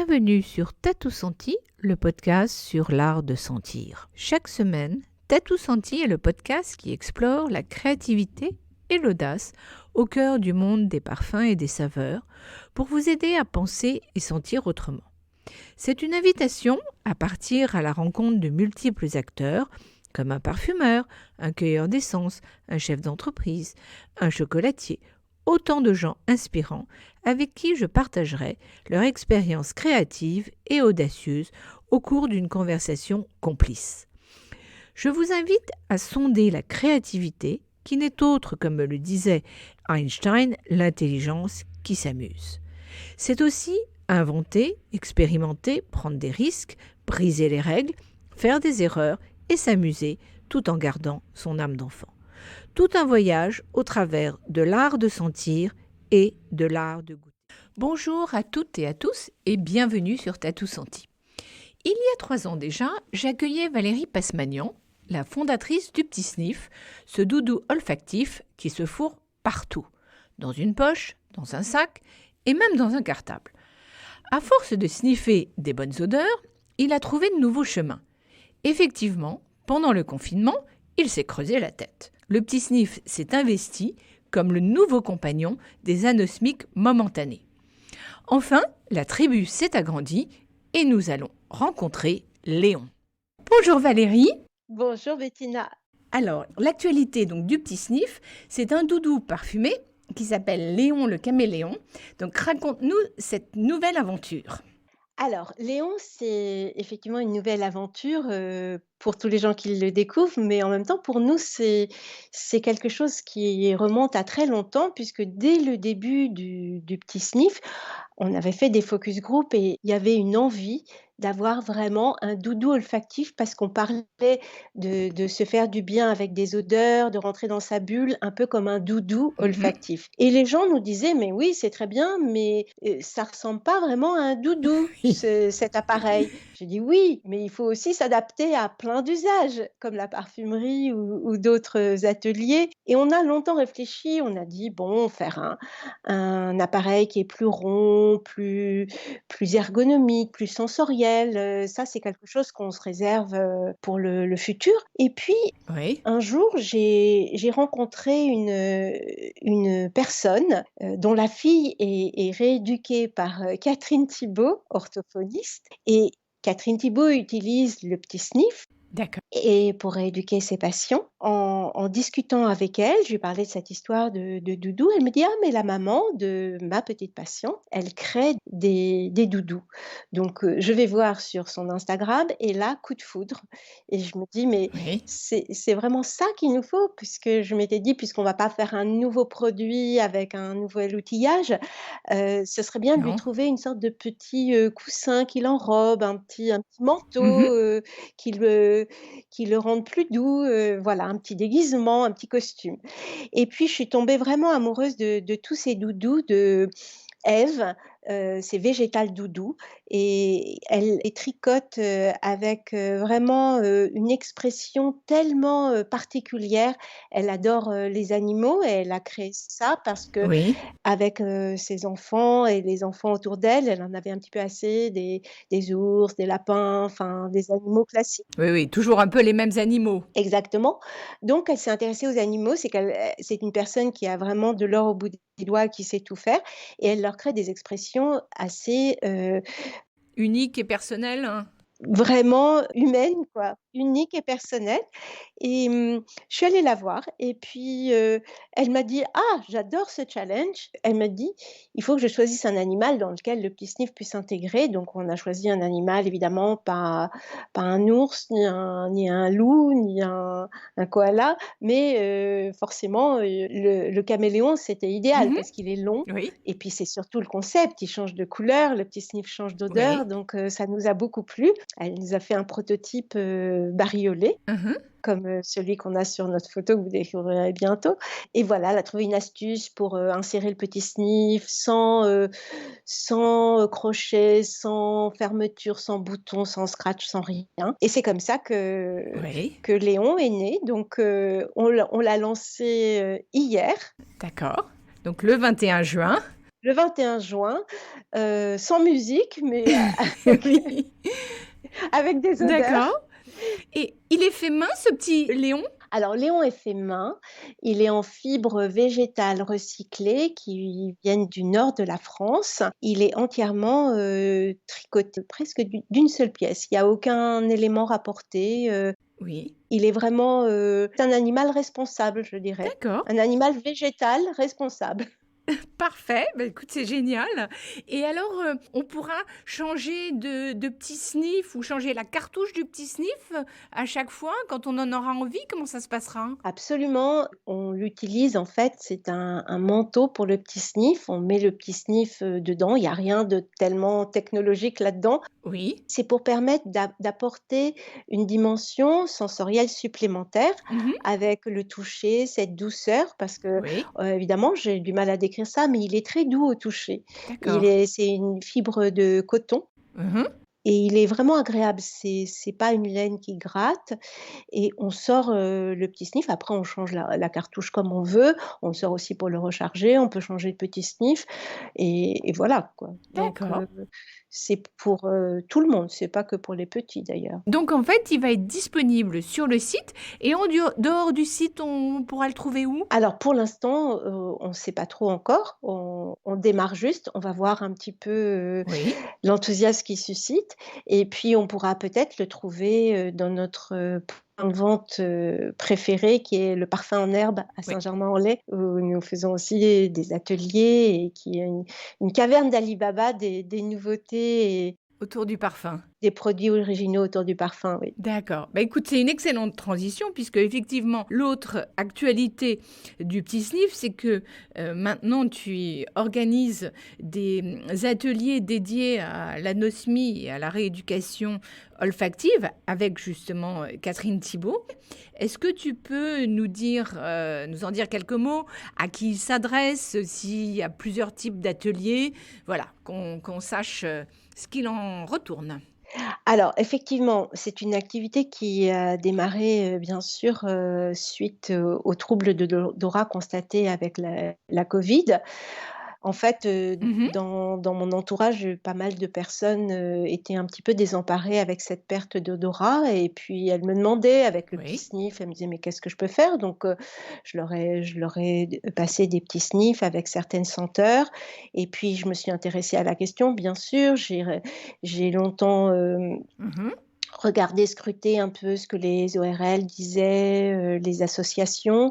Bienvenue sur Tatou Senti, le podcast sur l'art de sentir. Chaque semaine, Tatou Senti est le podcast qui explore la créativité et l'audace au cœur du monde des parfums et des saveurs pour vous aider à penser et sentir autrement. C'est une invitation à partir à la rencontre de multiples acteurs comme un parfumeur, un cueilleur d'essence, un chef d'entreprise, un chocolatier, autant de gens inspirants avec qui je partagerai leur expérience créative et audacieuse au cours d'une conversation complice. Je vous invite à sonder la créativité qui n'est autre, comme me le disait Einstein, l'intelligence qui s'amuse. C'est aussi inventer, expérimenter, prendre des risques, briser les règles, faire des erreurs et s'amuser tout en gardant son âme d'enfant. Tout un voyage au travers de l'art de sentir et de l'art de goûter. Bonjour à toutes et à tous et bienvenue sur Tatou Senti. Il y a 3 ans déjà, j'accueillais Valérie Passmagnan, la fondatrice du Petit Sniff, ce doudou olfactif qui se fourre partout, dans une poche, dans un sac et même dans un cartable. À force de sniffer des bonnes odeurs, il a trouvé de nouveaux chemins. Effectivement, pendant le confinement, il s'est creusé la tête. Le Petit Sniff s'est investi comme le nouveau compagnon des anosmiques momentanés. Enfin, la tribu s'est agrandie et nous allons rencontrer Léon. Bonjour Valérie. Bonjour Bettina. Alors, l'actualité donc du Petit Sniff, c'est un doudou parfumé qui s'appelle Léon le caméléon. Donc raconte-nous cette nouvelle aventure. Alors, Léon, c'est effectivement une nouvelle aventure pour tous les gens qui le découvrent, mais en même temps, pour nous, c'est quelque chose qui remonte à très longtemps, puisque dès le début du Petit Sniff, on avait fait des focus group et il y avait une envie d'avoir vraiment un doudou olfactif parce qu'on parlait de se faire du bien avec des odeurs, de rentrer dans sa bulle, un peu comme un doudou olfactif. Et les gens nous disaient, mais oui, c'est très bien, mais ça ressemble pas vraiment à un doudou, cet appareil. J'ai dit oui, mais il faut aussi s'adapter à plein d'usages, comme la parfumerie ou d'autres ateliers. Et on a longtemps réfléchi, on a dit, bon, faire un appareil qui est plus rond, plus ergonomique, plus sensoriel, ça c'est quelque chose qu'on se réserve pour le futur. Et puis, Oui. un jour, j'ai rencontré une personne dont la fille est rééduquée par Catherine Thibault, orthophoniste. Et Catherine Thibault utilise le Petit Sniff. D'accord. Et pour rééduquer ses patients, en discutant avec elle, je lui parlais de cette histoire de doudou. Elle me dit: «Ah, mais la maman de ma petite patiente, elle crée des doudous». Donc, je vais voir sur son Instagram et là, coup de foudre. Et je me dis: «Mais Oui. c'est vraiment ça qu'il nous faut», puisque je m'étais dit: «Puisqu'on va pas faire un nouveau produit avec un nouvel outillage, ce serait bien de lui Non. trouver une sorte de petit, coussin qui l'enrobe, un petit manteau, Mhm. qui le rendent plus doux, voilà, un petit déguisement, un petit costume. Et puis je suis tombée vraiment amoureuse de tous ces doudous de Ève, c'est Végétal Doudou et elle les tricote, avec, vraiment, une expression tellement, particulière. Elle adore, les animaux et elle a créé ça parce que Oui. avec, ses enfants et les enfants autour d'elle, elle en avait un petit peu assez des ours, des lapins, enfin des animaux classiques. Oui, oui, toujours un peu les mêmes animaux. Exactement. Donc elle s'est intéressée aux animaux, c'est une personne qui a vraiment de l'or au bout des doigts, qui sait tout faire et elle leur crée des expressions assez, Unique et personnel, hein. vraiment humaines quoi, uniques et personnelles. Et je suis allée la voir et puis, elle m'a dit: «Ah, j'adore ce challenge». Elle m'a dit: «Il faut que je choisisse un animal dans lequel le petit sniff puisse s'intégrer». Donc on a choisi un animal évidemment pas un ours, ni un loup, ni un koala, mais forcément, le caméléon, c'était idéal Mhm. parce qu'il est long Oui. et puis c'est surtout le concept, il change de couleur, le petit sniff change d'odeur, Oui. donc ça nous a beaucoup plu. Elle nous a fait un prototype, bariolé Mhm. comme, celui qu'on a sur notre photo que vous découvrirez bientôt. Et voilà, elle a trouvé une astuce pour, insérer le petit sniff sans crochet, sans fermeture, sans bouton, sans scratch, sans rien. Et c'est comme ça Oui. que Léon est né. Donc, on l'a lancé, hier, D'accord. Donc le 21 juin. le le 21 juin, sans musique, mais avec Oui, avec des d'accord. odeurs. Et il est fait main, ce petit Léon? Alors Léon est fait main, il est en fibres végétales recyclées qui viennent du nord de la France. Il est entièrement, tricoté presque d'une seule pièce. Il y a aucun élément rapporté, Oui, il est vraiment, c'est un animal responsable, je dirais. d'accord. Un animal végétal responsable. Parfait, bah, écoute, c'est génial. Et alors, on pourra changer de petit sniff ou changer la cartouche du petit sniff à chaque fois quand on en aura envie? Comment ça se passera? Absolument, on l'utilise en fait, c'est un manteau pour le petit sniff. On met le petit sniff, dedans, il y a rien de tellement technologique là-dedans. Oui. C'est pour permettre d'apporter une dimension sensorielle supplémentaire Mmh. avec le toucher, cette douceur parce que, Oui, évidemment, j'ai du mal à décrire ça, mais il est très doux au toucher. d'accord. C'est une fibre de coton Mmh. et il est vraiment agréable. C'est pas une laine qui gratte et on sort, le petit sniff. Après on change la cartouche comme on veut. On le sort aussi pour le recharger. On peut changer le petit sniff et voilà quoi. Donc D'accord. c'est pour, tout le monde, c'est pas que pour les petits d'ailleurs. Donc en fait, il va être disponible sur le site et en dehors du site, on pourra le trouver où? Alors pour l'instant, on ne sait pas trop encore. On démarre juste. On va voir un petit peu, Oui. l'enthousiasme qu'il suscite et puis on pourra peut-être le trouver, dans notre, point de vente, préféré qui est le Parfum en herbe à Oui. Saint-Germain-en-Laye où nous faisons aussi des ateliers et qui est une caverne d'Ali Baba des nouveautés et Autour du parfum. des produits originaux autour du parfum, oui. D'accord. Bah, écoute, c'est une excellente transition puisque effectivement, l'autre actualité du petit sniff, c'est que maintenant tu organises des ateliers dédiés à l'anosmie et à la rééducation olfactive avec justement Catherine Thibault. Est-ce que tu peux nous en dire quelques mots, à qui il s'adresse, s'il y a plusieurs types d'ateliers, voilà, qu'on sache ce qu'il en retourne. Alors effectivement, c'est une activité qui a démarré, bien sûr, suite, aux troubles de d'odorat constatés avec la covid. En fait, Mhm. dans mon entourage, pas mal de personnes, étaient un petit peu désemparées avec cette perte d'odorat et puis elles me demandaient avec le petit Oui. sniff, elles me disaient: «Mais qu'est-ce que je peux faire?» Donc je leur ai passé des petits sniffs avec certaines senteurs et puis je me suis intéressée à la question, bien sûr. J'ai longtemps, Mhm. regardé, scruté un peu ce que les ORL disaient, les associations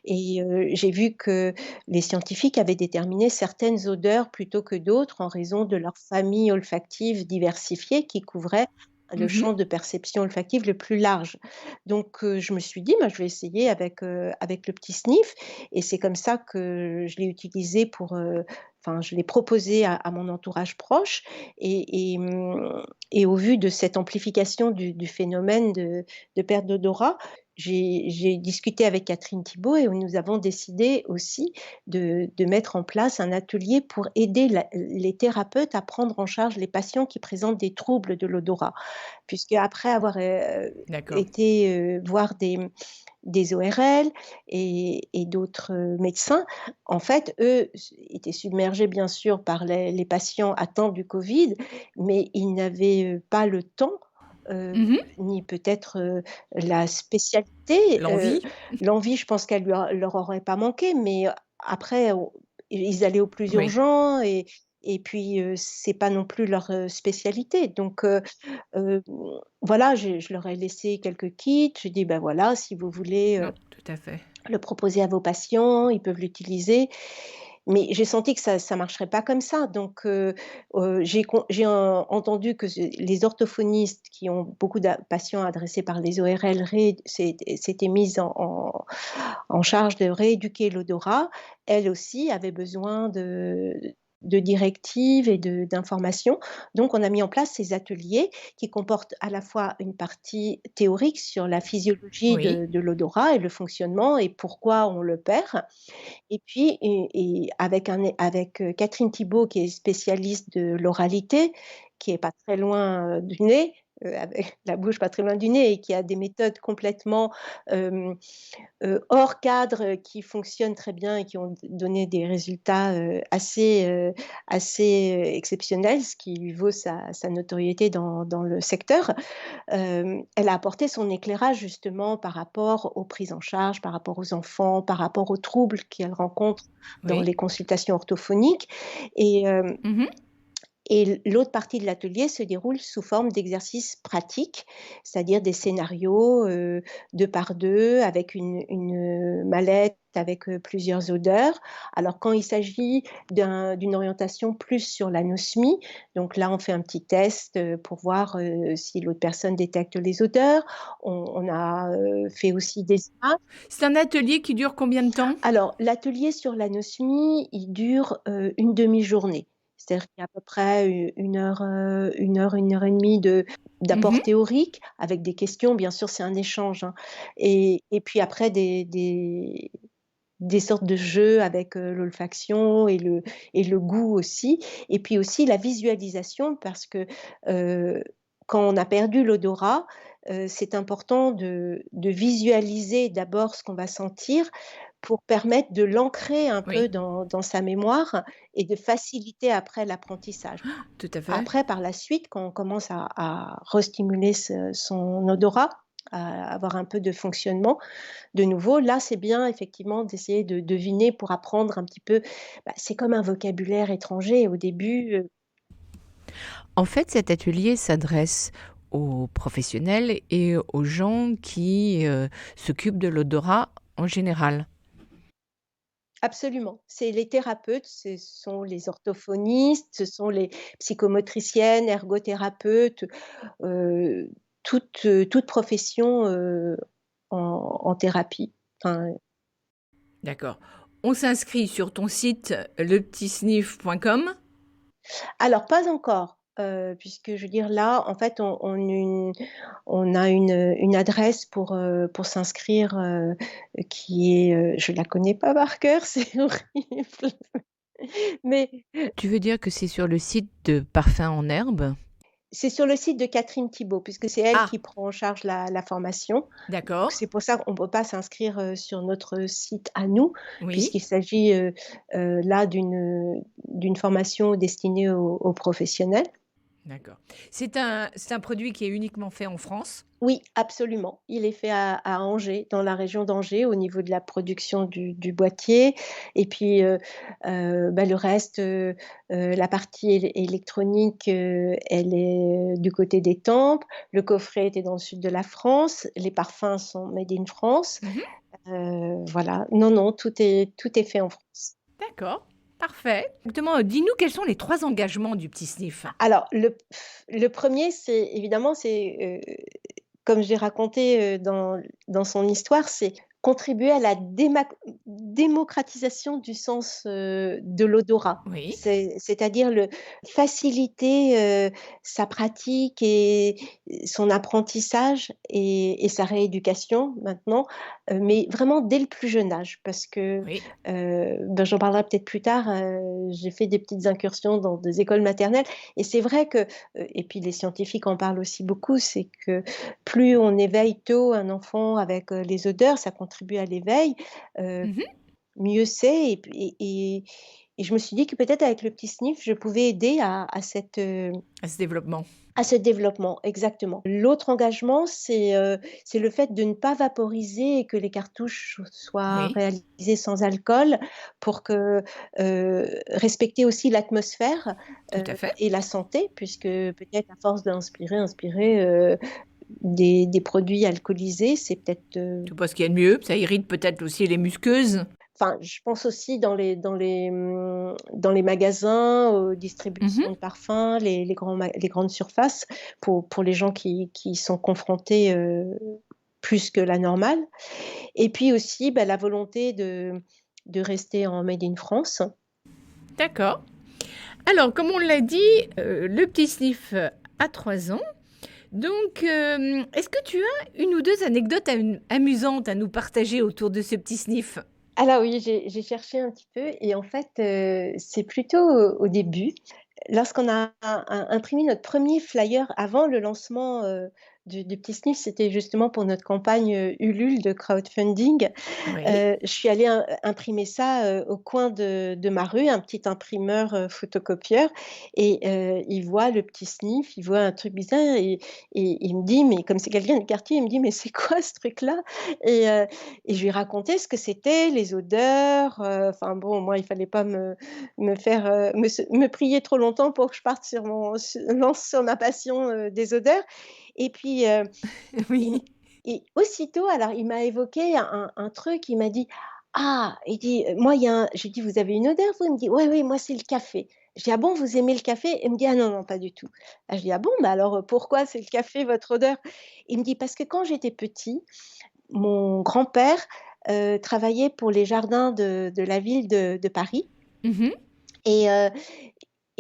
et j'ai vu que les scientifiques avaient déterminé certaines odeurs plutôt que d'autres en raison de leur famille olfactive diversifiée qui couvrait le Mhm. champ de perception olfactive le plus large. Donc je me suis dit: «Bah, je vais essayer avec le petit sniff» et c'est comme ça que je l'ai utilisé pour, enfin je l'ai proposé à mon entourage proche et au vu de cette amplification du phénomène de perte d'odorat, j'ai discuté avec Catherine Thibault et nous avons décidé aussi de mettre en place un atelier pour aider les thérapeutes à prendre en charge les patients qui présentent des troubles de l'odorat. Puisque après avoir D'accord. été voir des ORL et d'autres médecins, en fait, eux étaient submergés bien sûr par les patients atteints du Covid, mais ils n'avaient pas le temps, Mhm. ni peut-être, la spécialité, L'envie? l'envie, je pense qu'elle leur aurait pas manqué, mais après on ils allaient au plus Oui. urgent et puis, c'est pas non plus leur, spécialité donc Heu, voilà, je leur ai laissé quelques kits. J'ai dit: «Ben voilà, si vous voulez, Non, tout à fait. le proposer à vos patients, ils peuvent l'utiliser». Mais j'ai senti que ça marcherait pas comme ça. Donc j'ai entendu que les orthophonistes qui ont beaucoup patients adressés par les ORL s'étaient mises en charge de rééduquer l'odorat. Elles aussi avaient besoin de directives et d'informations. Donc on a mis en place ces ateliers qui comportent à la fois une partie théorique sur la physiologie Oui. de l'odorat et le fonctionnement et pourquoi on le perd et puis avec, Catherine Thibault qui est spécialiste de l'oralité, qui est pas très loin, du nez, avec la bouche pas très loin du nez et qui a des méthodes complètement, hem, hors cadre, qui fonctionnent très bien et qui ont donné des résultats, assez, exceptionnels, ce qui lui vaut sa notoriété dans le secteur. Elle a apporté son éclairage justement par rapport aux prises en charge, par rapport aux enfants, par rapport aux troubles qu'elle rencontre dans Oui. les consultations orthophoniques et hem Mmh. et l'autre partie de l'atelier se déroule sous forme d'exercices pratiques, c'est-à-dire des scénarios, 2 par 2 avec une mallette avec, plusieurs odeurs. Alors quand il s'agit d'une orientation plus sur l'anosmie, donc là on fait un petit test, pour voir, si l'autre personne détecte les odeurs. On a, fait aussi des images. C'est un atelier qui dure combien de temps? Alors, l'atelier sur l'anosmie, il dure, une demi-journée. C'est-à-dire qu'il y a à peu près 1 heure et demie d'apport Mmh. théorique avec des questions. Bien sûr, c'est un échange, hein, et puis après des sortes de jeux avec, l'olfaction et le goût aussi, et puis aussi la visualisation parce que, heu, quand on a perdu l'odorat, c'est important de visualiser d'abord ce qu'on va sentir pour permettre de l'ancrer un peu Oui, dans sa mémoire et de faciliter après l'apprentissage. tout à fait. Après, par la suite, quand on commence à restimuler son odorat, à avoir un peu de fonctionnement de nouveau, là, c'est bien effectivement d'essayer de deviner pour apprendre un petit peu, c'est comme un vocabulaire étranger au début, En fait, cet atelier s'adresse aux professionnels et aux gens qui, s'occupent de l'odorat en général. absolument. C'est les thérapeutes, ce sont les orthophonistes, ce sont les psychomotriciennes, ergothérapeutes, toute profession, en thérapie. Enfin, D'accord. On s'inscrit sur ton site lepetitsniff.com. alors pas encore, puisque je veux dire là, en fait, on a une adresse pour s'inscrire, qui est, je la connais pas par cœur, c'est horrible, mais Tu veux dire que c'est sur le site de Parfums en Herbe? c'est sur le site de Catherine Thibault, puisque c'est elle Ah! qui prend en charge la formation. Donc D'accord. c'est pour ça qu'on ne peut pas s'inscrire, sur notre site à nous, Oui, puisqu'il s'agit, là d'une formation destinée aux professionnels. d'accord. C'est un produit qui est uniquement fait en France? Oui, absolument. Il est fait à Angers, dans la région d'Angers, au niveau de la production du boîtier et puis, le reste, la partie électronique, elle est du côté d'Étampes. Le coffret était dans le sud de la France. Les parfums sont made in France. Mmh. Voilà. Non, non, tout est fait en France. D'accord, parfait. Exactement, dis-nous quels sont les 3 engagements du petit sniff? Alors le 1er, c'est évidemment, comme j'ai raconté, dans son histoire, c'est contribuer à la démocratisation du sens, de l'odorat. Oui. C'est-à-dire le faciliter, sa pratique et son apprentissage et sa rééducation maintenant, mais vraiment dès le plus jeune âge parce que, Oui. j'en parlerai peut-être plus tard, j'ai fait des petites incursions dans des écoles maternelles et c'est vrai que, et puis les scientifiques en parlent aussi beaucoup, c'est que plus on éveille tôt un enfant avec, les odeurs, ça contribue à l'éveil, heu, Mmh. mieux c'est et je me suis dit que peut-être avec le petit sniff, je pouvais aider À ce développement. à ce développement, exactement. L'autre engagement, c'est le fait de ne pas vaporiser et que les cartouches soient Oui, réalisées sans alcool pour que, respecter aussi l'atmosphère, tout à fait. et la santé puisque peut-être à force d'inspirer, des produits alcoolisés, c'est peut-être, Tu penses qu'il y a de mieux? Ça irrite peut-être aussi les muqueuses? enfin, je pense aussi dans les magasins, aux Mmh. distributions de parfums, les grandes surfaces pour les gens qui sont confrontés, plus que la normale et puis aussi, la volonté de rester en made in France. D'accord. Alors, comme on l'a dit, le petit sniff, a 3 ans. Donc, est-ce que tu as une ou 2 anecdotes amusantes à nous partager autour de ce petit sniff? Alors oui, j'ai cherché un petit peu et en fait, c'est plutôt au début. lorsqu'on a imprimé notre premier flyer avant le lancement, du petit sniff, c'était justement pour notre campagne, Ulule de crowdfunding. Oui. Je suis allée imprimer ça, au coin de ma rue, un petit imprimeur, photocopieur et il voit le petit sniff, il voit un truc bizarre et il me dit: «Mais» comme c'est quelqu'un du quartier, il me dit: «Mais c'est quoi ce truc-là?» et heu et je lui ai raconté ce que c'était, les odeurs, enfin bon, moi, il fallait pas me faire, me prier trop longtemps pour que je parte sur ma passion, des odeurs et puis, il m Oui. et aussitôt, alors il m'a évoqué un truc, il m'a dit: «Ah!» il dit, «Moi, il y a un» j'ai dit: «Vous avez une odeur vous?» Il me dit: «Ouais, oui, moi, c'est le café». Je dis: «Ah bon, vous aimez le café?» Il me dit: «Ah non, non, pas du tout». Ah, je dis: «Ah bon? Bah alors, pourquoi c'est le café, votre odeur?» Il me dit: «Parce que quand j'étais petit, mon grand-père, travaillait pour les jardins de la ville de Paris Mmh. et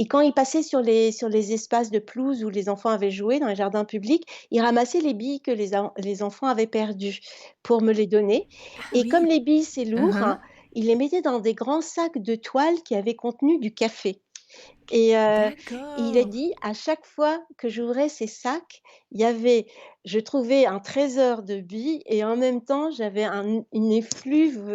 et quand il passait sur les espaces de pelouse où les enfants avaient joué dans les jardins publics, il ramassait les billes que les enfants avaient perdues pour me les donner Ah et comme oui. les billes, c'est Hein, lourd, hein. il les mettait dans des grands sacs de toile qui avaient contenu du café. Et il a D'accord. dit: «À chaque fois que j'ouvrais ces sacs, il y avait je trouvais un trésor de billes et en même temps, j'avais une effluve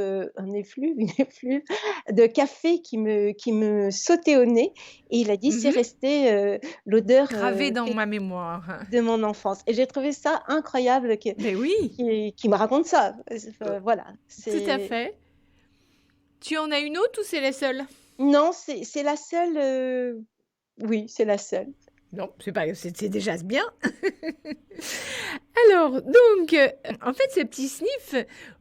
de café qui me sautait au nez» et il a dit: «C'est Mmh. resté, l'odeur, Gravé dans ma mémoire. de mon enfance» et j'ai trouvé ça incroyable Beh oui, qu'il me raconte ça. Voilà, tout à c'est fait. Tu en as une autre ou c'est la seule? non, c'est la seule, oui, c'est la seule. Non, c'est pas c'est déjà bien. Alors donc, en fait, ce petit sniff,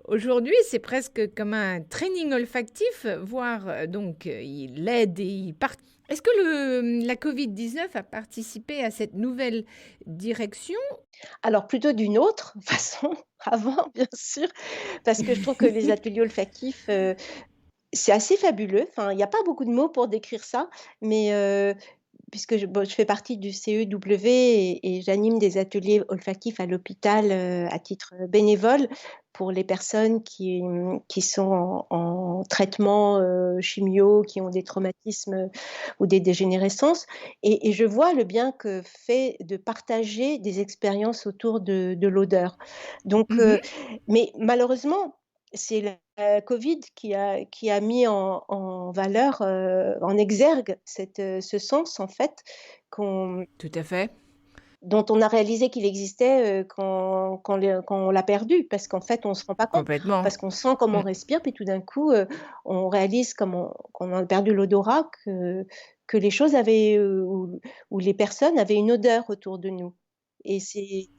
aujourd'hui, c'est presque comme un training olfactif, voire, donc, il aide et il part est-ce que la Covid-19 a participé à cette nouvelle direction? Alors plutôt d'une autre façon, avant bien sûr, parce que je trouve que les ateliers olfactifs, c'est assez fabuleux. Enfin, il y a pas beaucoup de mots pour décrire ça, mais puisque je fais partie du CEW et j'anime des ateliers olfactifs à l'hôpital, à titre, bénévole pour les personnes qui sont en traitement, chimio, qui ont des traumatismes, ou des dégénérescences et je vois le bien que fait de partager des expériences autour de l'odeur. Donc Mmh. mais malheureusement, c'est la Covid qui a mis en valeur, en exergue ce sens en fait qu'on Tout à fait, dont on a réalisé qu'il existait, quand on l'a perdu. Parce qu'en fait, on ne se rend pas compte. complètement. Parce qu'on sent comme on Mmh. respire, puis tout d'un coup, on réalise comme qu'on a perdu l'odorat que les choses avaient, ou les personnes avaient une odeur autour de nous et c'est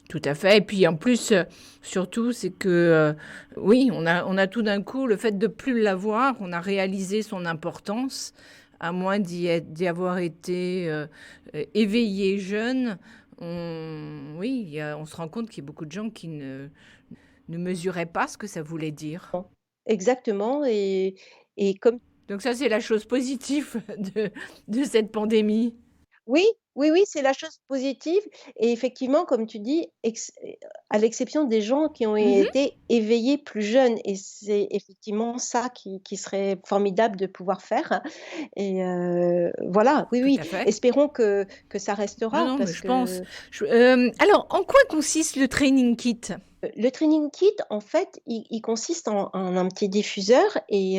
Tout à fait et puis en plus, surtout c'est que, oui, on a tout d'un coup le fait de plus l'avoir, on a réalisé son importance, à moins d'y avoir été, éveillé jeune. Oui, on se rend compte qu'il y a beaucoup de gens qui ne mesuraient pas ce que ça voulait dire. exactement et comme Donc ça, c'est la chose positive de cette pandémie. oui, oui, oui, c'est la chose positive et effectivement, comme tu dis, à l'exception des gens qui ont Mmh. été éveillés plus jeunes et c'est effectivement ça qui serait formidable de pouvoir faire et voilà, oui, Tout oui, à fait. espérons que ça Non, restera non, mais parce je pense. que, Alors, en quoi consiste le training kit? le training kit, en fait, il consiste en un petit diffuseur et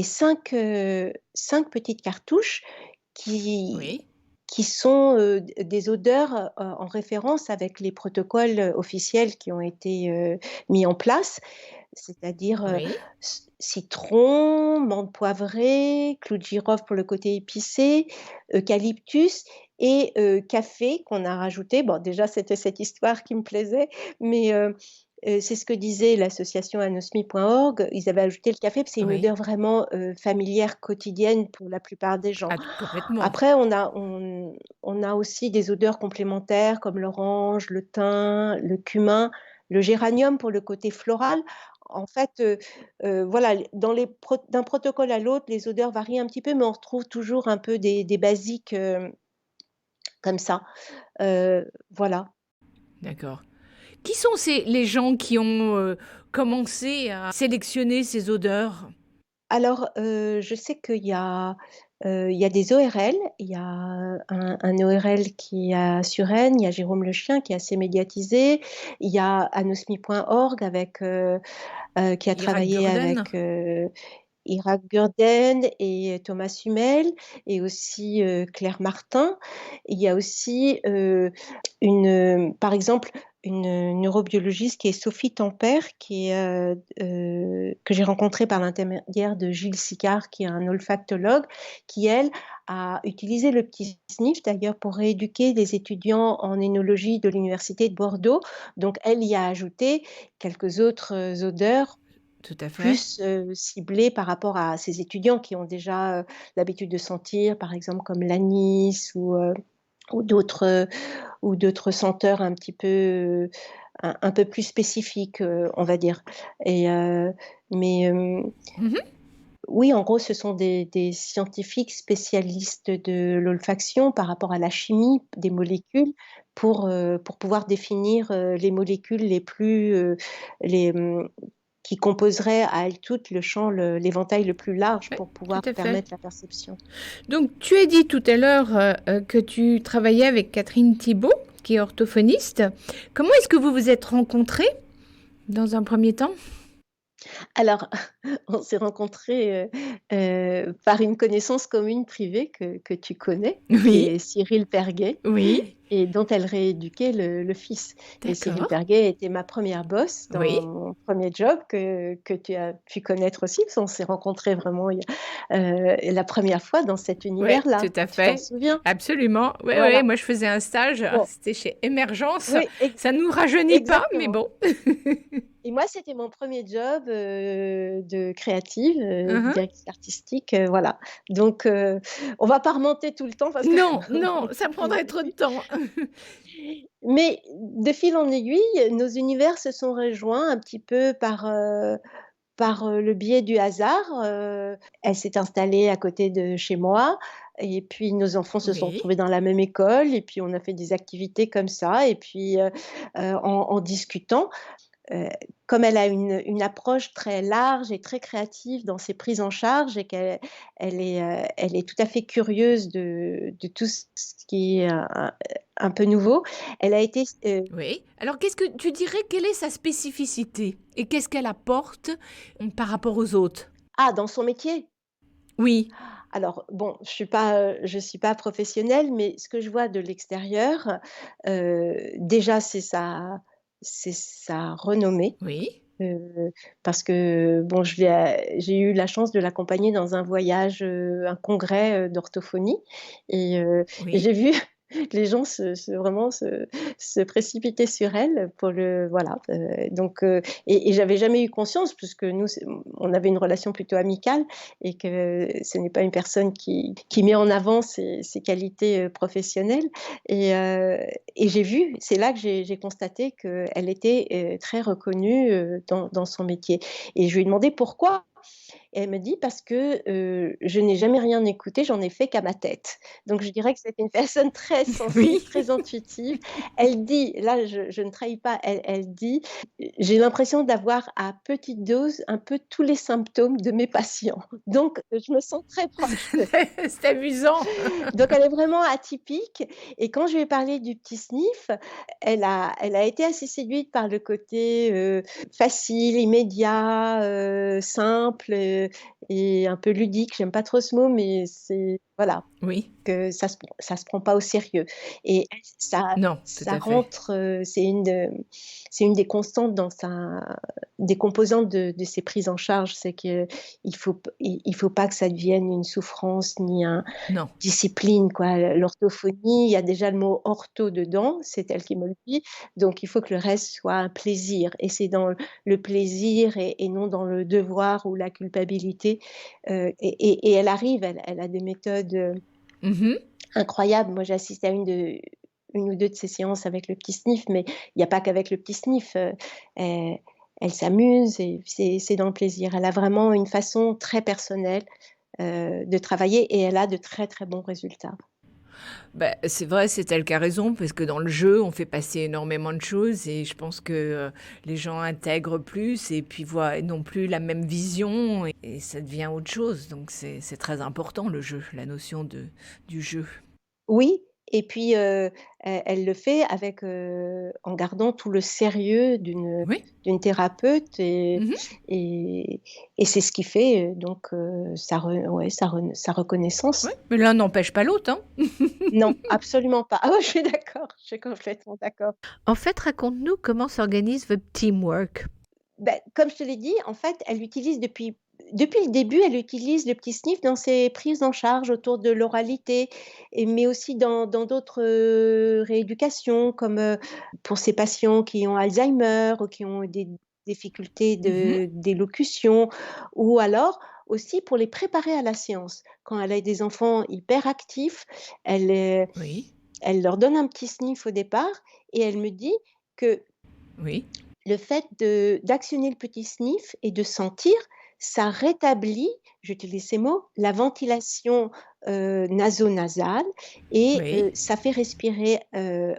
5 petites cartouches qui Oui. qui sont, des odeurs, en référence avec les protocoles, officiels qui ont été, mis en place. C'est-à-dire, Oui. citron, menthe poivrée, clou de girofle pour le côté épicé, eucalyptus et café qu'on a rajouté. Bon, déjà, c'était cette histoire qui me plaisait, mais c'est ce que disait l'association anosmie.org. Ils avaient ajouté le café, parce que c'est une Oui. odeur vraiment, familière, quotidienne pour la plupart des gens. Ah, complètement. Après, on a aussi des odeurs complémentaires comme l'orange, le thym, le cumin, le géranium pour le côté floral. En fait, voilà, d'un protocole à l'autre, les odeurs varient un petit peu, mais on retrouve toujours un peu des basiques, comme ça. Voilà. D'accord. Qui sont les gens qui ont, commencé à sélectionner ces odeurs? Alors, je sais qu'il y a Il y a des ORL, il y a un ORL qui est à Suresnes, il y a Jérôme Le Chien qui est assez médiatisé, il y a anosmi.org qui a Irak travaillé Gurden. avec Irak Gurden et Thomas Hummel, et aussi Claire Martin. Il y a aussi par exemple, une neurobiologiste qui est Sophie Tempère, que j'ai rencontrée par l'intermédiaire de Gilles Sicard, qui est un olfactologue, qui, elle, a utilisé le petit sniff d'ailleurs pour rééduquer des étudiants en énologie de l'Université de Bordeaux. Donc, elle y a ajouté quelques autres odeurs Tout à fait. plus ciblées par rapport à ces étudiants qui ont déjà l'habitude de sentir, par exemple, comme l'anis ou d'autres ou d'autres senteurs un petit peu un peu plus spécifiques, on va dire. Et mais Mhm. oui, en gros, ce sont des scientifiques spécialistes de l'olfaction par rapport à la chimie des molécules pour pouvoir définir les molécules les, qui composeraient à elles toutes le champ, l'éventail le plus large Ouais, pour tout pouvoir à fait. permettre la perception. Donc, tu as dit tout à l'heure que tu travaillais avec Catherine Thibault, qui est orthophoniste. Comment est-ce que vous vous êtes rencontrés dans un premier temps? Alors, on s'est rencontrés par une connaissance commune privée que tu connais, qui Oui, est Cyril Perguet, oui, et dont elle rééduquait le fils. Et Cyril d'accord. Perguet était ma première boss dans Oui, mon premier job que tu as pu connaître aussi, parce qu'on s'est rencontrés vraiment la première fois dans cet ouais, univers-là. tout à Tu t'en fait. souviens? Absolument. Oui, oui, Voilà. moi je faisais un stage, Bon, c'était chez Émergence. oui, Ça ne nous rajeunit pas, mais exactement. bon. Et moi, c'était mon premier job de créative, Uhum. directrice artistique, voilà. Donc, on va pas remonter tout le temps parce que Non, non, ça prendrait trop de temps. mais de fil en aiguille, nos univers se sont rejoints un petit peu par le biais du hasard. Elle s'est installée à côté de chez moi et puis nos enfants se sont Oui, retrouvés dans la même école et puis on a fait des activités comme ça et puis, en discutant, Heu, comme elle a une approche très large et très créative dans ses prises en charge et elle est tout à fait curieuse de tout ce qui est un peu nouveau, elle a été oui. Alors, qu'est-ce que tu dirais, quelle est sa spécificité et qu'est-ce qu'elle apporte par rapport aux autres? dans son métier? Oui, Alors bon, je suis pas professionnelle, mais ce que je vois de l'extérieur, déjà c'est sa renommée. oui, Parce que bon, j'ai eu la chance de l'accompagner dans un voyage, un congrès, d'orthophonie et oui. j'ai vu les gens vraiment se précipiter sur elle pour le voilà, donc et j'avais jamais eu conscience puisque nous on avait une relation plutôt amicale et que ce n'est pas une personne qui met en avant ses qualités, professionnelles et heu et c'est là que j'ai constaté qu'elle était, très reconnue, dans son métier et je lui ai demandé pourquoi et elle me dit: «Parce que, je n'ai jamais rien écouté, j'en ai fait qu'à ma tête». Donc je dirais que c'est une personne très sensible, Oui. très intuitive. Elle dit, là je ne trahis pas, elle dit: «J'ai l'impression d'avoir à petite dose un peu tous les symptômes de mes patients». Donc je me sens très proche de C'est amusant. donc elle est vraiment atypique et quand je lui ai parlé du petit sniff, elle a été assez séduite par le côté, facile, immédiat, simple, et un peu ludique. J'aime pas trop ce mot, mais c'est voilà, Oui, que ça se prend pas au sérieux et elle, non, tout ça à fait. rentre, c'est une des constantes dans sa des composantes de ses prises en charge, c'est qu'il il faut pas que ça devienne une souffrance ni un Non. discipline quoi. L'orthophonie, il y a déjà le mot ortho dedans, c'est elle qui me le dit, donc il faut que le reste soit un plaisir et c'est dans le plaisir et non dans le devoir ou la culpabilité, et elle arrive, elle a des méthodes, Mmh. incroyables. Moi, j'ai assisté à une ou 2 de ses séances avec le petit sniff, mais il y a pas qu'avec le petit sniff, elle elle s'amuse et c'est dans le plaisir. Elle a vraiment une façon très personnelle, de travailler et elle a de très, très bons résultats. Bah, c'est vrai, c'est elle qui a raison, parce que dans le jeu, on fait passer énormément de choses et je pense que les gens intègrent plus et puis voient non plus la même vision et ça devient autre chose. Donc c'est très important le jeu, la notion du jeu. Oui et puis, elle le fait avec, en gardant tout le sérieux Oui. d'une thérapeute Mhm. et et c'est ce qui fait, donc sa Oui, reconnaissance. mais l'un n'empêche pas l'autre, hein. Non, absolument pas. Ah ouais, je suis d'accord, je suis complètement d'accord. En fait, raconte-nous comment s'organise votre teamwork. Ben comme je te l'ai dit, en fait, elle utilise depuis le début, elle utilise le petit sniff dans ses prises en charge autour de l'oralité mais aussi dans d'autres, rééducations comme, pour ces patients qui ont Alzheimer ou qui ont des difficultés Mhm. d'élocution ou alors aussi pour les préparer à la séance. Quand elle a des enfants hyperactifs, elle, Oui, elle leur donne un petit sniff au départ et elle me dit que oui, le fait d'actionner le petit sniff et de sentir, ça rétablit, j'utilise ces mots, la ventilation, naso-nasale et oui. ça fait respirer,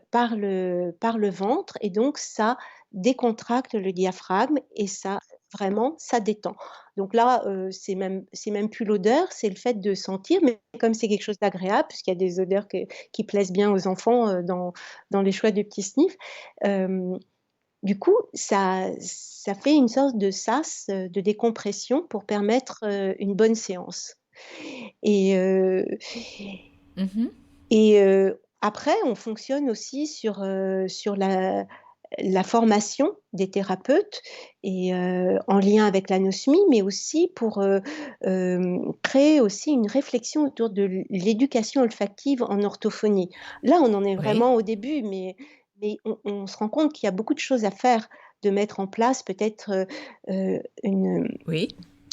par le ventre et donc ça décontracte le diaphragme et ça vraiment, ça détend. Donc là, c'est même plus l'odeur, c'est le fait de sentir, mais comme c'est quelque chose d'agréable puisqu'il y a des odeurs qui plaisent bien aux enfants, dans les choix du petit sniff, hem du coup, ça fait une sorte de sas, de décompression pour permettre, une bonne séance et heu Mhm. après on fonctionne aussi sur la formation des thérapeutes et en lien avec l'anosmie, mais aussi pour, créer aussi une réflexion autour de l'éducation olfactive en orthophonie. Là, on en est Oui, vraiment au début, mais on se rend compte qu'il y a beaucoup de choses à faire, de mettre en place peut-être, oui.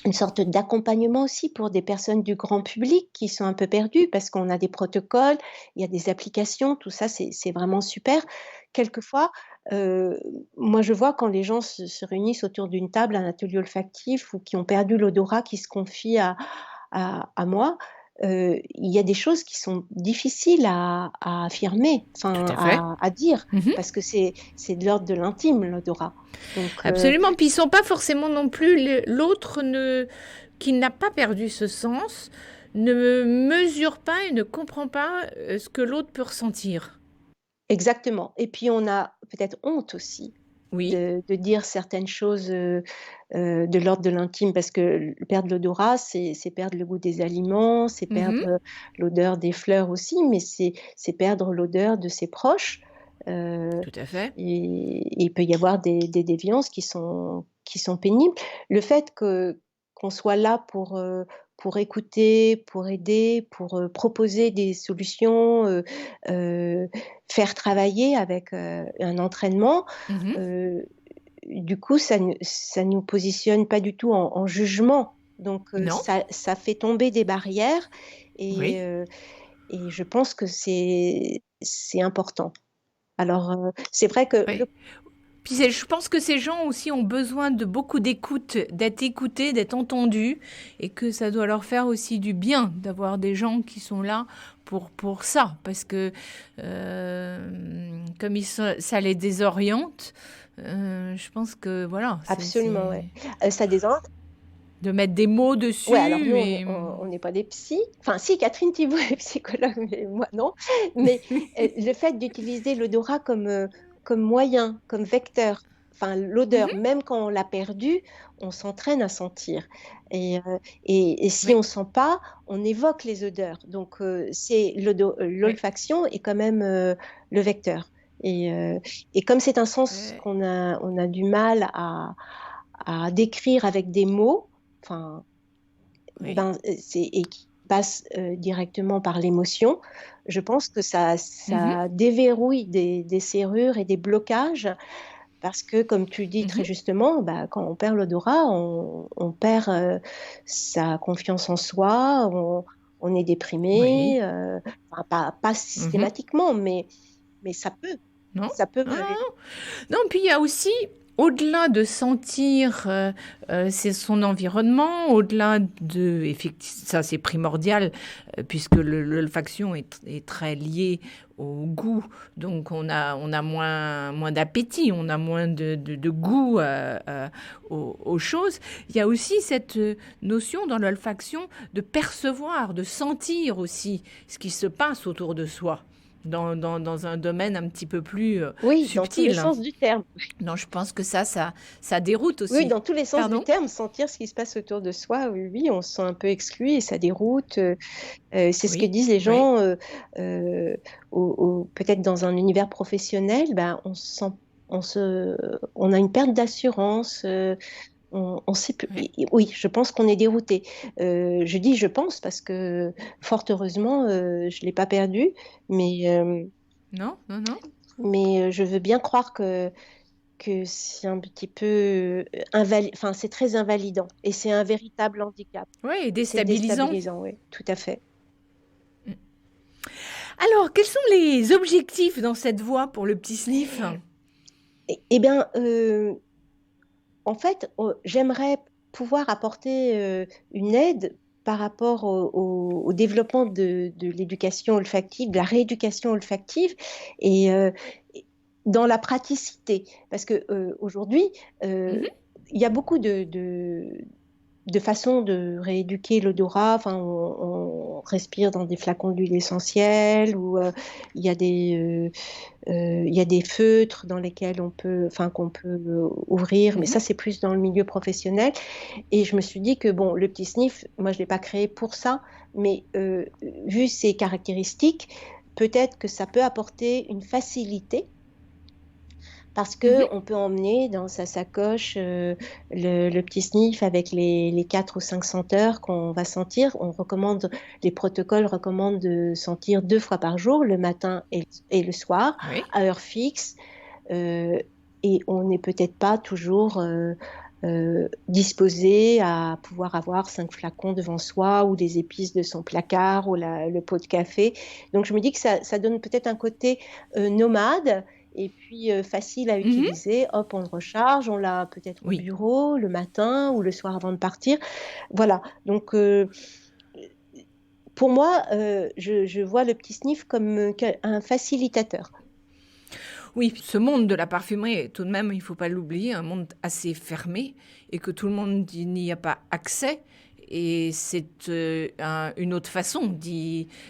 une sorte d'accompagnement aussi pour des personnes du grand public qui sont un peu perdues parce qu'on a des protocoles, il y a des applications, tout ça c'est vraiment super. Quelquefois, heu, moi je vois quand les gens se réunissent autour d'une table, un atelier olfactif ou qui ont perdu l'odorat, qui se confient à moi, il y a des choses qui sont difficiles à affirmer, Tout enfin à fait. à dire Mhm. parce que c'est de l'ordre de l'intime l'odorat. Donc Absolument. Puis ils sont pas forcément non plus l'autre qui n'a pas perdu ce sens ne mesure pas et ne comprend pas ce que l'autre peut ressentir. exactement et puis on a peut-être honte aussi Oui. de dire certaines choses, de l'ordre de l'intime parce que perdre l'odorat, c'est perdre le goût des aliments, c'est perdre, Mhm. l'odeur des fleurs aussi, mais c'est perdre l'odeur de ses proches, heu Tout à fait. et il peut y avoir des déviances qui sont pénibles. Le fait qu'on soit là pour écouter, pour aider, pour, proposer des solutions, heu, faire travailler avec, un entraînement, Mhm. heu, du coup, ça nous positionne pas du tout en jugement. Donc, Non. ça fait tomber des barrières Oui. et je pense que c'est important. Alors, c'est vrai que Oui. le Puis je pense que ces gens aussi ont besoin de beaucoup d'écoute, d'être écoutés, d'être entendus, et que ça doit leur faire aussi du bien d'avoir des gens qui sont là pour ça, parce que comme ça les désoriente, je pense que voilà, absolument, ouais. c'est Ça désoriente. de mettre des mots Ouais, alors nous, dessus et on n'est pas des psys. Enfin si, Catherine Thibault est psychologue, mais moi non. Mais, le fait d'utiliser l'odorat comme moyen, comme vecteur, enfin l'odeur, Mhm. même quand on l'a perdue, on s'entraîne à sentir et si Oui, on sent pas, on évoque les odeurs. Donc, c'est oui. l'olfaction est quand même, le vecteur et heu et comme c'est un sens Euh, on a du mal à décrire avec des mots, enfin oui. ben, c'est et qui passe, directement par l'émotion, je pense que Mhm. ça déverrouille des serrures et des blocages parce que comme tu dis très Mhm. justement, bah, quand on perd l'odorat, on perd, sa confiance en soi, on est déprimé, Oui. enfin pas Mhm. systématiquement, mais ça peut Non, ça peut non, non, arriver. non. Non, puis il y a aussi au-delà de sentir c'est son environnement, au-delà de... Ça, c'est primordial, puisque l'olfaction est très liée au goût. Donc, on a moins d'appétit, on a moins de goût aux choses. Il y a aussi cette notion dans l'olfaction de percevoir, de sentir aussi ce qui se passe autour de soi. Dans un domaine un petit peu plus Oui, dans tous les subtil. sens du terme. Non, je pense que ça déroute aussi. Oui, dans tous les sens Pardon? du terme, sentir ce qui se passe autour de soi, oui, oui, on se sent un peu exclu et ça déroute. C'est ce que Oui, disent les oui. gens, peut-être dans un univers professionnel, ben, on a une perte d'assurance. On sait plus. Oui. Oui, je pense qu'on est dérouté. Je dis je pense parce que fort heureusement, je l'ai pas perdu, mais Non, non, non. je veux bien croire que c'est un petit peu enfin c'est très invalidant et c'est un véritable handicap. Oui, et C'est déstabilisant. déstabilisant, oui, tout à fait. Alors, quels sont les objectifs dans cette voie pour le petit sniff? Eh bien, en fait, j'aimerais pouvoir apporter une aide par rapport au développement de l'éducation olfactive, de la rééducation olfactive et dans la praticité. Parce que aujourd'hui, Mhm. il y a beaucoup de façons de rééduquer l'odorat. Enfin, on respire dans des flacons d'huile essentielle ou il y a il y a des feutres dans lesquels qu'on peut ouvrir, mais Mhm. ça c'est plus dans le milieu professionnel. Et je me suis dit que bon, le petit sniff, moi je l'ai pas créé pour ça, mais vu ses caractéristiques, peut-être que ça peut apporter une facilité parce Mhm. qu'on peut emmener dans sa sacoche le petit sniff avec les 4 ou 5 senteurs qu'on va sentir. Les protocoles recommandent de sentir 2 fois par jour, le matin et le soir, Oui. à heure fixe. Euh, et on n'est peut-être pas toujours disposé à pouvoir avoir 5 flacons devant soi ou des épices de son placard ou le pot de café. Donc je me dis que ça donne peut-être un côté nomade et puis facile à Mhm. utiliser. Hop, on le recharge, on l'a peut-être au Oui. bureau le matin ou le soir avant de partir. Voilà, donc pour moi, je vois le petit sniff comme un facilitateur. Oui, ce monde de la parfumerie est tout de même, il ne faut pas l'oublier, un monde assez fermé et que tout le monde n'y a pas accès. Et c'est une autre façon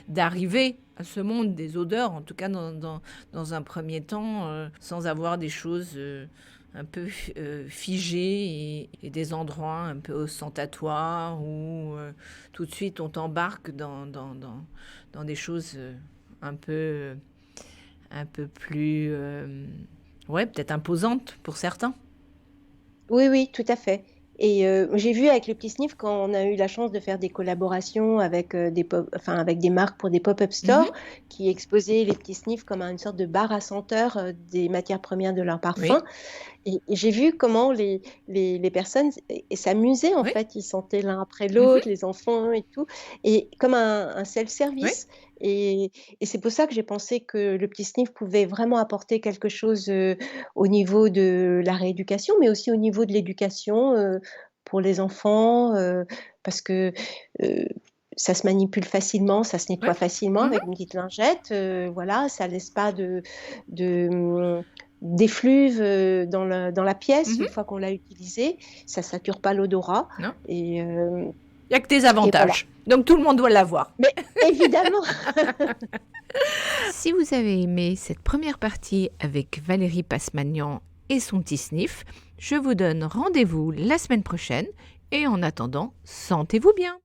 d'arriver à ce monde des odeurs, en tout cas dans un premier temps, sans avoir des choses un peu figées et des endroits un peu ostentatoires où tout de suite on t'embarque dans des choses un peu plus, ouais, peut-être imposante pour certains. Oui, oui, tout à fait. Et j'ai vu avec le petit sniff quand on a eu la chance de faire des collaborations avec avec des marques pour des pop-up Mhm. stores qui exposaient les petits sniffs comme une sorte de bar à senteurs des matières premières de leur parfum. Oui, Et j'ai vu comment les personnes s'amusaient, en oui, fait. Ils sentaient l'un après mhm, l'autre, les enfants et tout, et comme un oui, self-service. Et, et c'est pour ça que j'ai pensé que le petit sniff pouvait vraiment apporter quelque chose au niveau de la rééducation, mais aussi au niveau de l'éducation pour les enfants, parce que euh, ça se manipule facilement, ça se oui, nettoie facilement mhm, avec une petite lingette, voilà, ça laisse pas d'effluves dans la pièce mhm. une fois qu'on l'a utilisé, ça sature pas l'odorat Non, et, il n'y a que des et voilà. avantages. Donc tout le monde doit l'avoir. Mais évidemment, Si vous avez aimé cette première partie avec Valérie Passmagnan et son petit sniff, je vous donne rendez-vous la semaine prochaine et en attendant, sentez-vous bien.